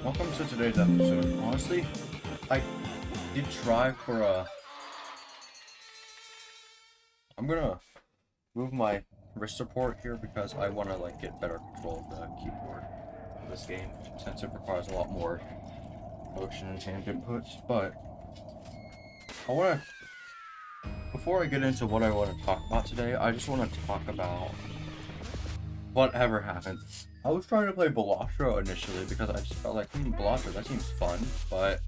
Welcome to today's episode. Honestly, I did try for I'm gonna move my wrist support here because I want to get better control of the keyboard for this game since it requires a lot more motion and hand inputs. But before I get into what I want to talk about today, I just want to talk about whatever happened. I was trying to play Balatro initially because I just felt like, Balatro, that seems fun, but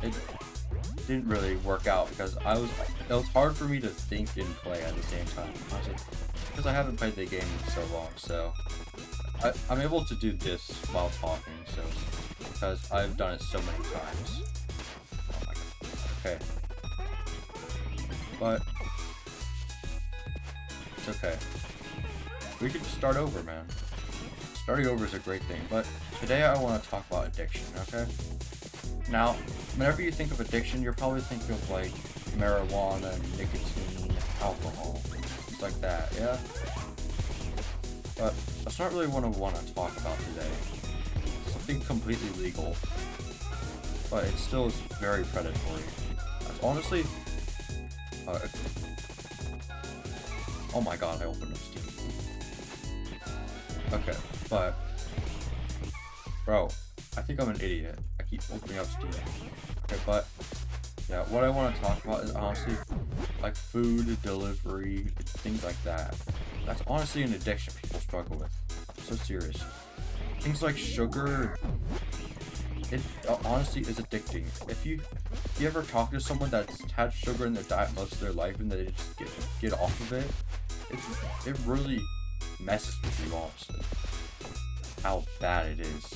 it didn't really work out because it was hard for me to think and play at the same time. Because I haven't played the game in so long, so I'm able to do this while talking, so because I've done it so many times. Oh my god. Okay. But it's okay. We could start over, man. Starting over is a great thing, but today I want to talk about addiction, okay? Now, whenever you think of addiction, you're probably thinking of marijuana, nicotine, alcohol, things like that, yeah? But that's not really what I want to talk about today. It's something completely legal, but it still is very predatory. That's honestly, oh my god, I opened up Steam. Okay, but bro, I think I'm an idiot. I keep opening up Steam. Okay, but yeah, what I want to talk about is honestly food delivery, things like that. That's honestly an addiction people struggle with. I'm so serious. Things like sugar, it honestly is addicting. If you ever talk to someone that's had sugar in their diet most of their life and they just get off of it, it really messes with you, honestly. How bad it is.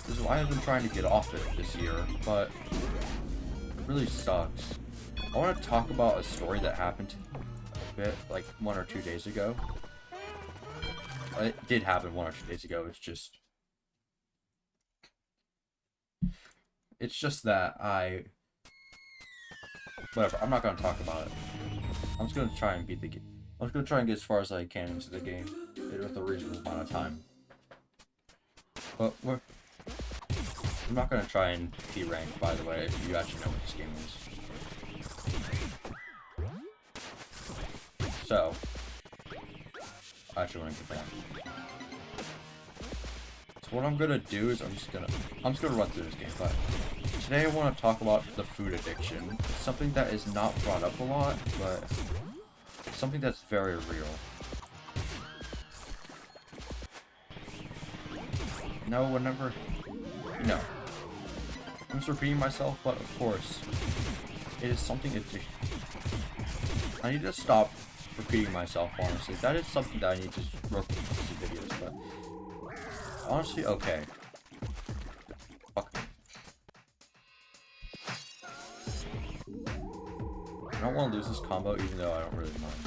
This is why I've been trying to get off it this year, but it really sucks. I want to talk about a story that happened a bit, 1 or 2 days ago. It did happen 1 or 2 days ago. It's just that whatever. I'm not gonna talk about it. I'm just gonna try and beat the game. I'm just gonna try and get as far as I can into the game with a reasonable amount of time. But I'm not gonna try and be ranked, by the way, if you actually know what this game is. So, I actually want to get that. So what I'm gonna do is I'm just gonna run through this game. But today I want to talk about the food addiction. It's something that is not brought up a lot, but it's something that's very real. I'm just repeating myself, but of course, it is something addictive. I need to stop repeating myself, honestly. That is something that I need to work with these videos, but honestly, okay. Fuck. I don't want to lose this combo, even though I don't really mind.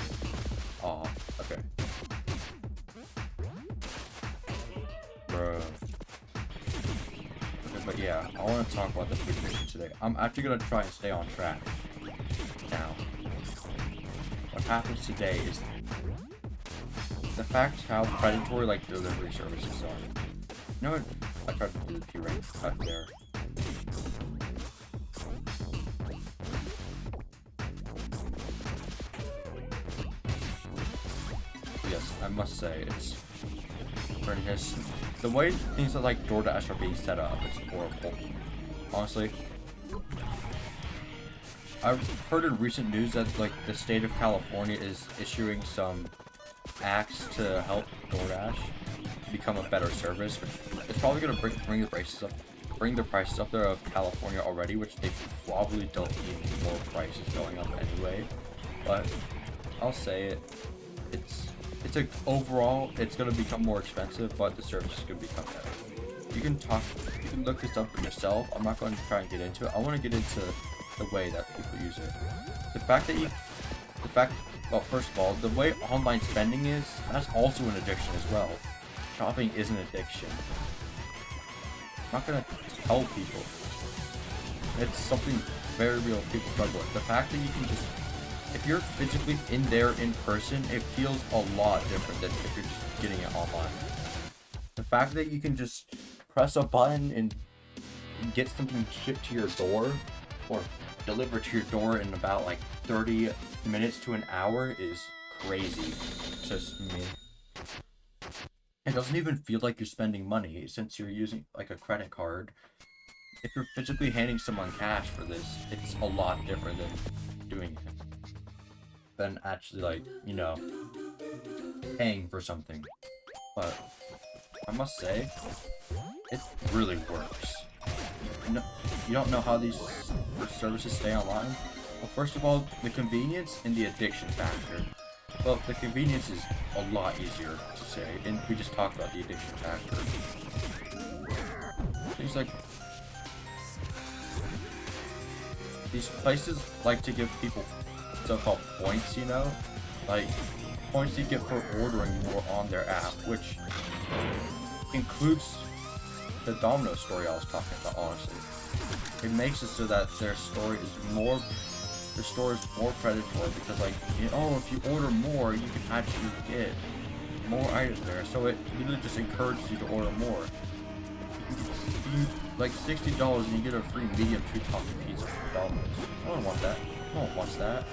Aw, okay. Bruh. But yeah, I want to talk about the food addiction today. I'm actually going to try and stay on track. Now, what happens today is the fact how predatory delivery services are. You know what? I tried to do the P rank cut there. Yes, I must say it's pretty nice. The way things like DoorDash are being set up is horrible. Honestly, I've heard in recent news that the state of California is issuing some acts to help DoorDash become a better service, which is probably going to bring the prices up there of California already, which they probably don't need more prices going up anyway. But I'll say overall, it's going to become more expensive, but the service is going to become better. You can look this up for yourself. I'm not going to try and get into it. I want to get into the way that people use it. Well, first of all, the way online spending is, that's also an addiction as well. Shopping is an addiction. I'm not going to tell people. It's something very real people struggle with. The fact that you can just, if you're physically in person, it feels a lot different than if you're just getting it online. fact that you can just press a button and get something shipped to your door or delivered to your door in about like 30 minutes to an hour is crazy to me. It doesn't even feel like you're spending money since you're using like a credit card. If you're physically handing someone cash for this, it's a lot different than doing it. Than actually, like, you know, paying for something. But I must say, it really works. You don't know how these services stay online? Well, first of all, the convenience and the addiction factor. Well, the convenience is a lot easier to say, and we just talked about the addiction factor. Things like these places like to give people so-called points, you know? Like, points you get for ordering more on their app, which includes the Domino story I was talking about, honestly. It makes it so that their store is more predatory because, like, you know, if you order more, you can actually get more items there. So it really just encourages you to order more. You like $60 and you get a free medium two-topping pizza from Domino's. I don't want that. No one wants that.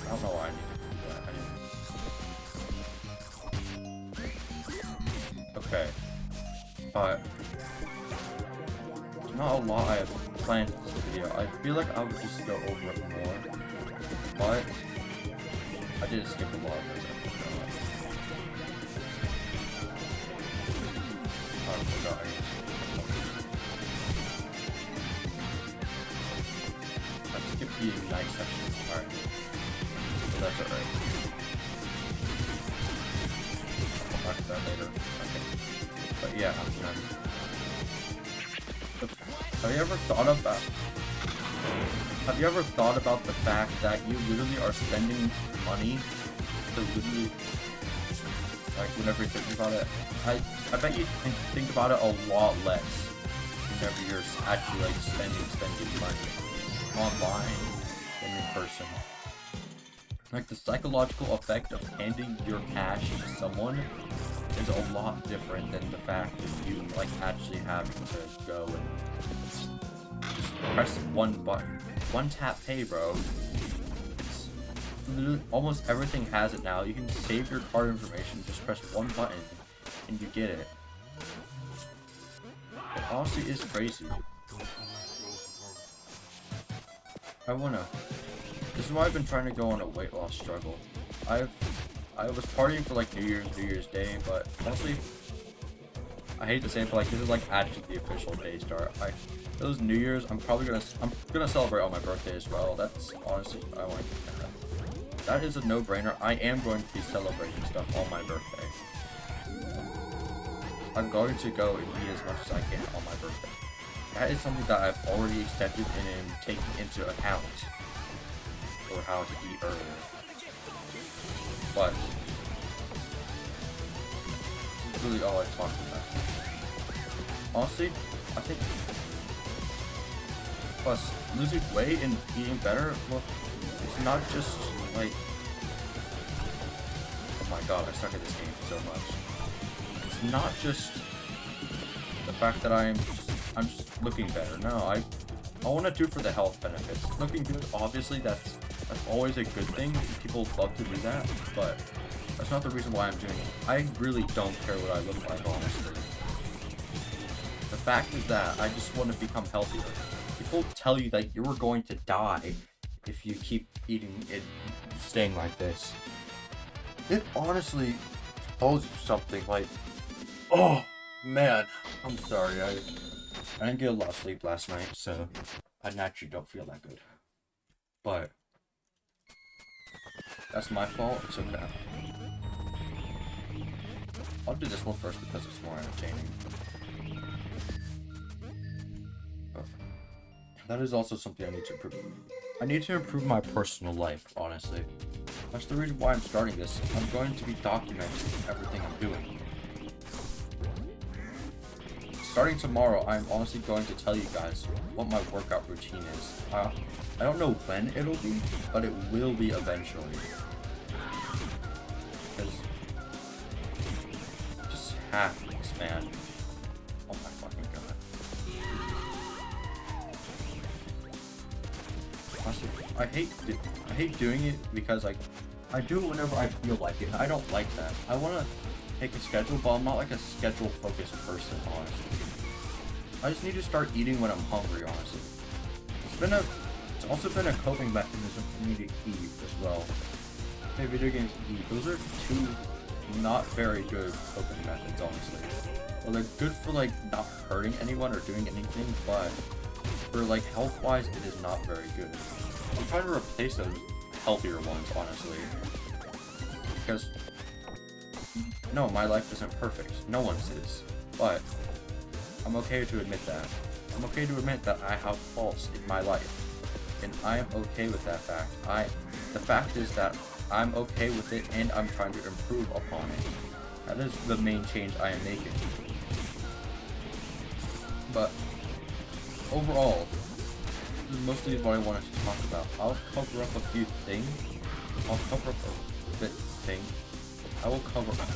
I don't know why I need to do that. Okay. But there's not a lot I have planned in this video. I feel like I would just go over it more. But I did skip a lot of this. I forgot. I skipped the Ignite section. Alright. So that's alright. I'll come back to that later. Okay. But yeah, have you ever thought about the fact that you literally are spending money to literally, like, whenever you're thinking about it? I bet you can think about it a lot less whenever you're actually, like, spending money online than in person. Like, the psychological effect of handing your cash to someone is a lot different than the fact that you, like, actually having to go and just press one button. One tap pay, bro. It's literally, almost everything has it now. You can save your card information, just press one button, and you get it. It honestly is crazy. This is why I've been trying to go on a weight loss struggle. I was partying for like New Year's Day, but honestly, I hate to say it, but like this is like actually the official day start. Those New Year's, I'm gonna celebrate on my birthday as well. That's honestly, I want to do that. That is a no-brainer. I am going to be celebrating stuff on my birthday. I'm going to go and eat as much as I can on my birthday. That is something that I've already accepted and am taking into account for how to eat earlier. But this is really all I talked about. Honestly, I think plus losing weight and eating better, well, it's not just like, oh my god, I suck at this game so much. It's not just the fact that I'm just looking better. No, I want to do it for the health benefits. Looking good, obviously, that's always a good thing. People love to do that, but that's not the reason why I'm doing it. I really don't care what I look like, honestly. The fact is that I just want to become healthier. People tell you that you're going to die if you keep eating and staying like this. It honestly tells you something like, oh man, I'm sorry, I didn't get a lot of sleep last night, so I naturally don't feel that good. But that's my fault. It's okay. I'll do this one first because it's more entertaining. But that is also something I need to improve. I need to improve my personal life, honestly. That's the reason why I'm starting this. I'm going to be documenting everything I'm doing. Starting tomorrow, I'm honestly going to tell you guys what my workout routine is. I don't know when it'll be, but it will be eventually. because it just happens, man. Oh my fucking god. Honestly, I hate doing it because like I do it whenever I feel like it. And I don't like that. I want to make a schedule, but I'm not like a schedule focused person, honestly. I just need to start eating when I'm hungry, honestly. It's also been a coping mechanism for me to eat as well. Play video games and eat. Those are two not very good coping methods, honestly. Well, they're good for like not hurting anyone or doing anything, but for like health-wise, it is not very good. I'm trying to replace those healthier ones, honestly. Because no, my life isn't perfect. No one's is. But I'm okay to admit that. I'm okay to admit that I have faults in my life. And I am okay with that fact. The fact is that I'm okay with it and I'm trying to improve upon it. That is the main change I am making. But overall, this is mostly what I wanted to talk about. I'll cover up a few things. I will cover up.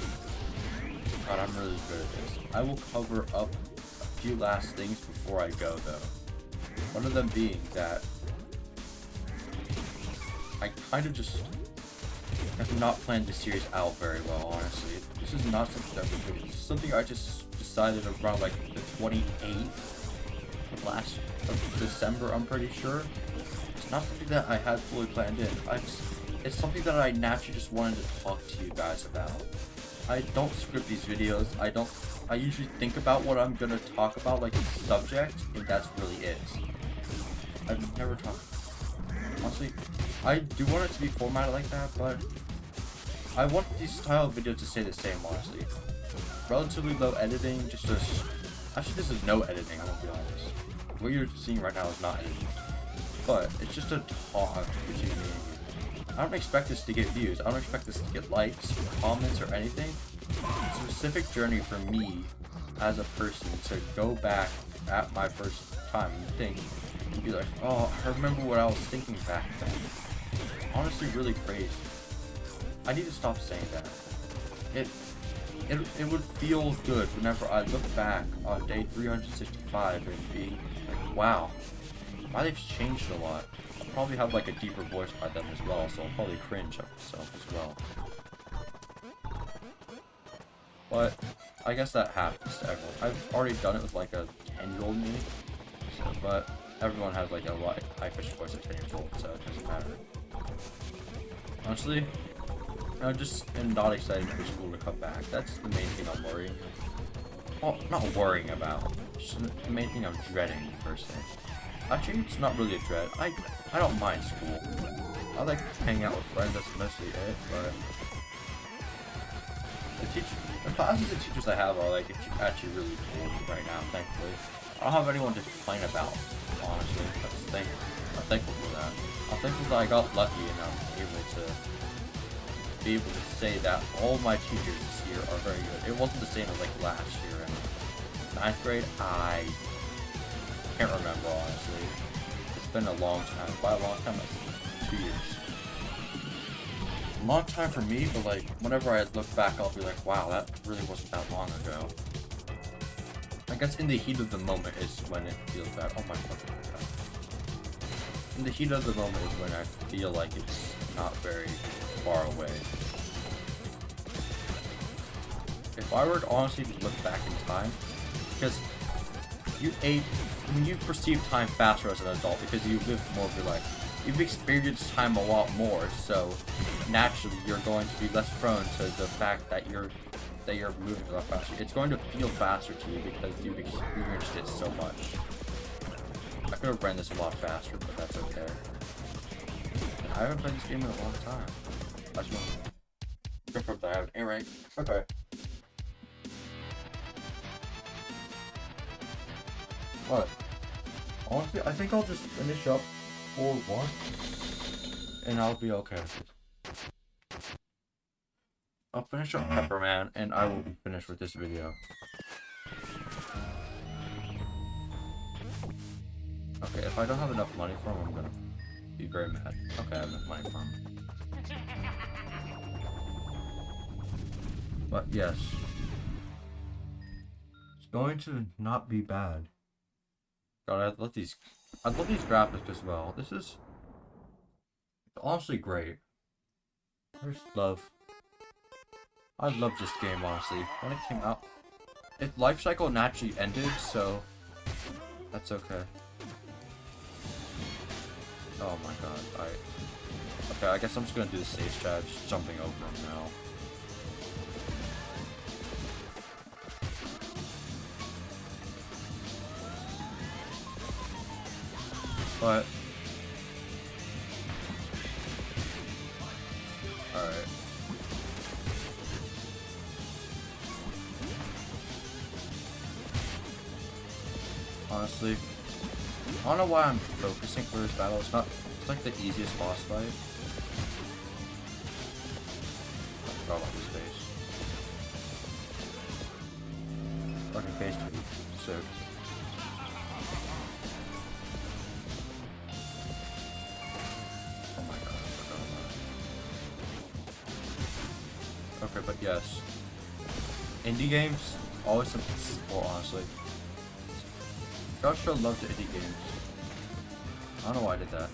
God, I'm really good at this. I will cover up a few last things before I go, though. One of them being that I kind of just have not planned this series out very well, honestly. This is not something that we're doing. This is something I just decided around like the 28th of December, I'm pretty sure. It's not something that I had fully planned in. It's something that I naturally just wanted to talk to you guys about. I don't script these videos. I usually think about what I'm gonna talk about, like the subject, and that's really it. I've never talked. Honestly, I do want it to be formatted like that, but I want these style of videos to stay the same, honestly. Relatively low editing, actually this is no editing, I'm gonna be honest. What you're seeing right now is not editing. But it's just a talk between me and you. I don't expect this to get views, I don't expect this to get likes, or comments, or anything. It's a specific journey for me as a person to go back at my first time and think, and be like, oh, I remember what I was thinking back then. It's honestly really crazy. I need to stop saying that. It would feel good whenever I look back on day 365 and be like, wow, my life's changed a lot. I'll probably have like a deeper voice by then as well, so I'll probably cringe at myself as well. But I guess that happens to everyone. I've already done it with like a 10-year-old me, so, but everyone has like a high-pitched voice at 10 years old, so it doesn't matter. Honestly, I just am not excited for school to come back. That's the main thing I'm worrying. Well, not worrying about. Just the main thing I'm dreading, per se. Actually, it's not really a dread. I don't mind school. I like hanging out with friends, that's mostly it, but the classes and teachers I have are like actually really cool right now, thankfully. I don't have anyone to complain about, honestly. I'm thankful for that. I'm thankful that I got lucky and I'm able to say that all my teachers this year are very good. It wasn't the same as like last year in 9th grade. I can't remember, honestly. It's been a long time. By a long time, it's 2 years. A long time for me, but like whenever I look back, I'll be like, wow, that really wasn't that long ago. I guess in the heat of the moment is when it feels bad. Oh my fucking god. In the heat of the moment is when I feel like it's not very far away. If I were to honestly look back in time, because when you perceive time faster as an adult because you live more of your life, you've experienced time a lot more, so naturally you're going to be less prone to the fact that you're moving a lot faster. It's going to feel faster to you because you've experienced it so much. I could have ran this a lot faster, but that's okay. I haven't played this game in a long time. I just want to confirm that I have an A rank. Okay. But honestly, I think I'll just finish up 4-1 and I'll be okay with it. I'll finish up Pepperman and I will be finished with this video. Okay, if I don't have enough money for him, I'm gonna be very mad. Okay, I have enough money for him. But yes, it's going to not be bad. God, I love these graphics as well. This is honestly great. I love this game, honestly. When it came out, its life cycle naturally ended, so that's okay. Oh my god, okay, I guess I'm just gonna do the save strat, just jumping over him now. But alright. Honestly, I don't know why I'm focusing for this battle. It's like the easiest boss fight. I forgot about his face. Fucking face to me. So. Oh my god, I forgot about it. Okay, but yes. Indie games, always some support, honestly. I sure love the indie games. I don't know why I did that.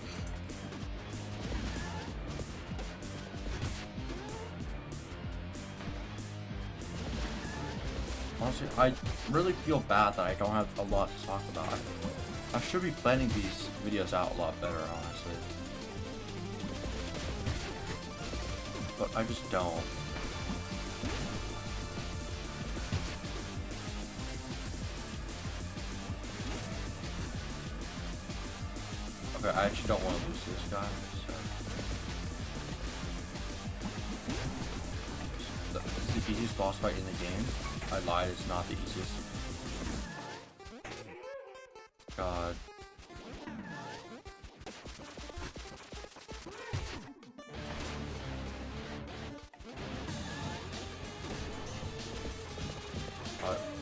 Honestly, I really feel bad that I don't have a lot to talk about. I should be planning these videos out a lot better, honestly. But I just don't. Okay, I actually don't want to lose this guy, so. It's the easiest boss fight in the game. I lied, it's not the easiest. God.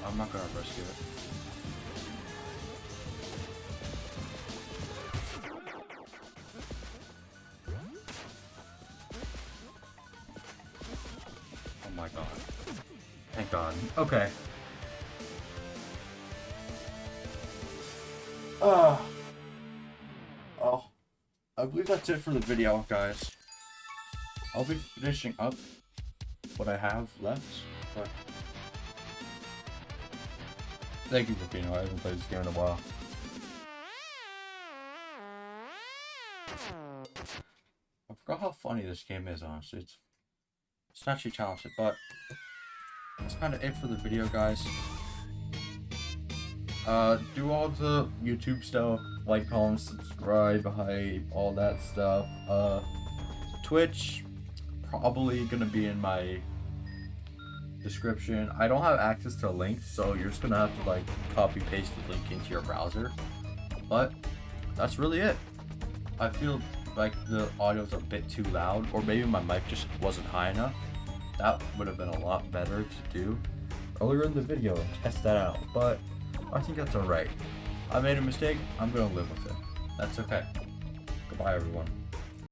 I'm not gonna risk it. Oh my god. Thank god. Okay. Oh, I believe that's it for the video, guys. I'll be finishing up what I have left, but thank you for being here. I haven't played this game in a while. I forgot how funny this game is, honestly. It's actually talented, but that's kind of it for the video, guys. Do all the YouTube stuff, like, comment, subscribe, hype, all that stuff. Twitch, probably gonna be in my description. I don't have access to links, so you're just gonna have to, like, copy paste the link into your browser. But that's really it. I feel like the audio's a bit too loud, or maybe my mic just wasn't high enough. That would have been a lot better to do earlier in the video and test that out, but I think that's alright. I made a mistake, I'm gonna live with it. That's okay. Goodbye, everyone.